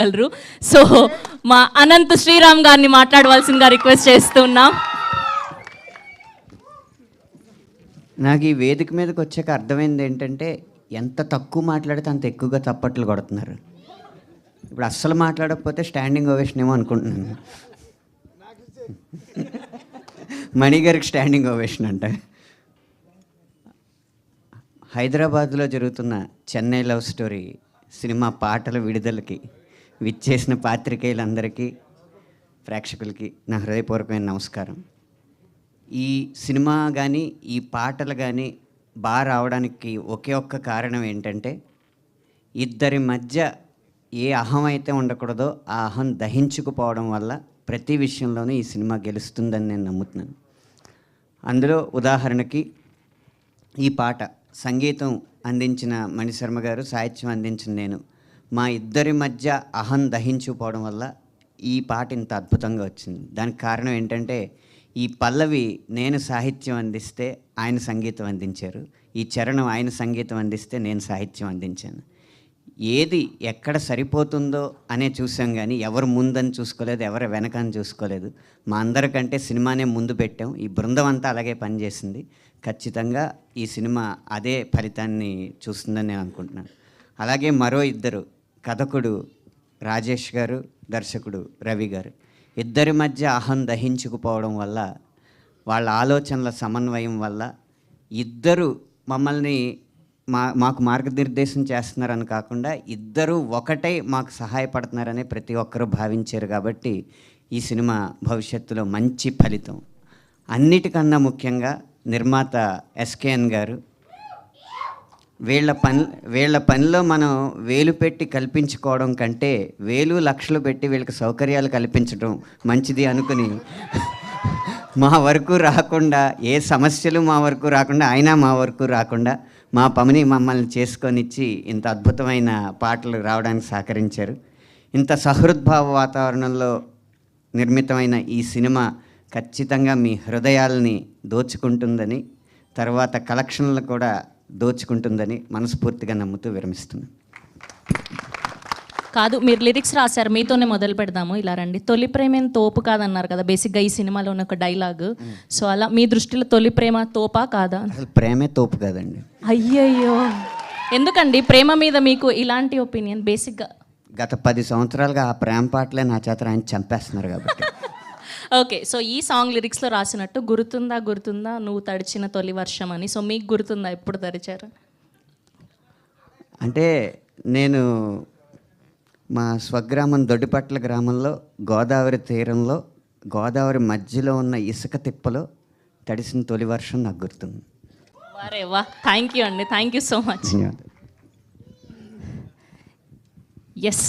మాట్లాడగలరు. So మా అనంత్ శ్రీరామ్ గారిని మాట్లాడవలసిందిగా రిక్వెస్ట్ చేస్తున్నాం. నాకు ఈ వేదిక మీదకి వచ్చాక అర్థమైంది ఏంటంటే, ఎంత తక్కువ మాట్లాడితే అంత ఎక్కువగా చప్పట్లు కొడుతున్నారు. ఇప్పుడు అస్సలు మాట్లాడకపోతే స్టాండింగ్ ఓవేషన్ ఏమో అనుకుంటున్నాను. మణిగారికి స్టాండింగ్ ఓవేషన్ అంట. హైదరాబాద్లో జరుగుతున్న చెన్నై లవ్ స్టోరీ సినిమా పాటల విడుదలకి విచ్చేసిన పాత్రికేయులందరికీ, ప్రేక్షకులకి నా హృదయపూర్వకమైన నమస్కారం. ఈ సినిమా కానీ ఈ పాటలు కానీ బాగా రావడానికి ఒకే ఒక్క కారణం ఏంటంటే, ఇద్దరి మధ్య ఏ అహం అయితే ఉండకూడదో ఆ అహం దహించుకుపోవడం వల్ల ప్రతి విషయంలోనూ ఈ సినిమా గెలుస్తుందని నేను నమ్ముతున్నాను. అందులో ఉదాహరణకి ఈ పాట సంగీతం అందించిన మణిశర్మ గారు, సాహిత్యం అందించిన నేను, మా ఇద్దరి మధ్య అహం దహించుకుపోవడం వల్ల ఈ పాట ఇంత అద్భుతంగా వచ్చింది. దానికి కారణం ఏంటంటే, ఈ పల్లవి నేను సాహిత్యం అందిస్తే ఆయన సంగీతం అందించారు, ఈ చరణం ఆయన సంగీతం అందిస్తే నేను సాహిత్యం అందించాను. ఏది ఎక్కడ సరిపోతుందో అనే చూసాం కానీ ఎవరు ముందని చూసుకోలేదు, ఎవరు వెనకని చూసుకోలేదు. మా అందరికంటే సినిమానే ముందు పెట్టాం. ఈ బృందం అంతా అలాగే పనిచేసింది. ఖచ్చితంగా ఈ సినిమా అదే ఫలితాన్ని చూస్తుందని నేను అనుకుంటున్నాను. అలాగే మరో ఇద్దరు, కథకుడు రాజేష్ గారు, దర్శకుడు రవి గారు, ఇద్దరి మధ్య అహం దహించుకుపోవడం వల్ల, వాళ్ళ ఆలోచనల సమన్వయం వల్ల ఇద్దరు మమ్మల్ని మాకు మార్గనిర్దేశం చేస్తున్నారని కాకుండా ఇద్దరు ఒకటై మాకు సహాయపడుతున్నారని ప్రతి ఒక్కరూ భావించారు. కాబట్టి ఈ సినిమా భవిష్యత్తులో మంచి ఫలితం. అన్నిటికన్నా ముఖ్యంగా నిర్మాత ఎస్కేఎన్ గారు, వీళ్ళ పనిలో మనం వేలు పెట్టి కల్పించుకోవడం కంటే వేలు లక్షలు పెట్టి వీళ్ళకి సౌకర్యాలు కల్పించడం మంచిది అనుకుని మా వరకు రాకుండా, ఏ సమస్యలు మా వరకు రాకుండా, అయినా మా వరకు రాకుండా మా పనిని మమ్మల్ని చేసుకొనిచ్చి ఇంత అద్భుతమైన పాటలు రావడానికి సహకరించారు. ఇంత సహృద్భావ వాతావరణంలో నిర్మితమైన ఈ సినిమా ఖచ్చితంగా మీ హృదయాల్ని దోచుకుంటుందని, తర్వాత కలెక్షన్లు కూడా దోచుకుంటుందని మనస్ఫూర్తిగా నమ్ముతూ విరమిస్తున్నాను. కాదు, మీరు లిరిక్స్ రాశారు, మీతోనే మొదలు పెడదాము. ఇలా రండి. తొలి ప్రేమేం తోపు కాదన్నారు కదా బేసిక్గా ఈ సినిమాలో ఉన్న ఒక డైలాగ్. సో అలా మీ దృష్టిలో తొలి ప్రేమ తోపా కాదా? అసలు ప్రేమే తోపు కాదండి. అయ్యయ్యో, ఎందుకండి ప్రేమ మీద మీకు ఇలాంటి ఒపీనియన్? బేసిక్గా గత 10 సంవత్సరాలుగా ఆ ప్రేమ పాటలే నా చేత ఆయన చంపేస్తున్నారు కాబట్టి. ఓకే, సో ఈ సాంగ్ లిరిక్స్లో రాసినట్టు గుర్తుందా నువ్వు తడిచిన తొలి వర్షం అని. సో మీకు గుర్తుందా ఎప్పుడు తడిచారు? అంటే నేను మా స్వగ్రామం దొడ్డిపట్ల గ్రామంలో గోదావరి తీరంలో, గోదావరి మధ్యలో ఉన్న ఇసుక తిప్పలో తడిసిన తొలి వర్షం నాకు గుర్తుంది. వారే వా, థ్యాంక్ యూ అండి, థ్యాంక్ యూ సో మచ్. ధన్యవాదాలు. ఎస్.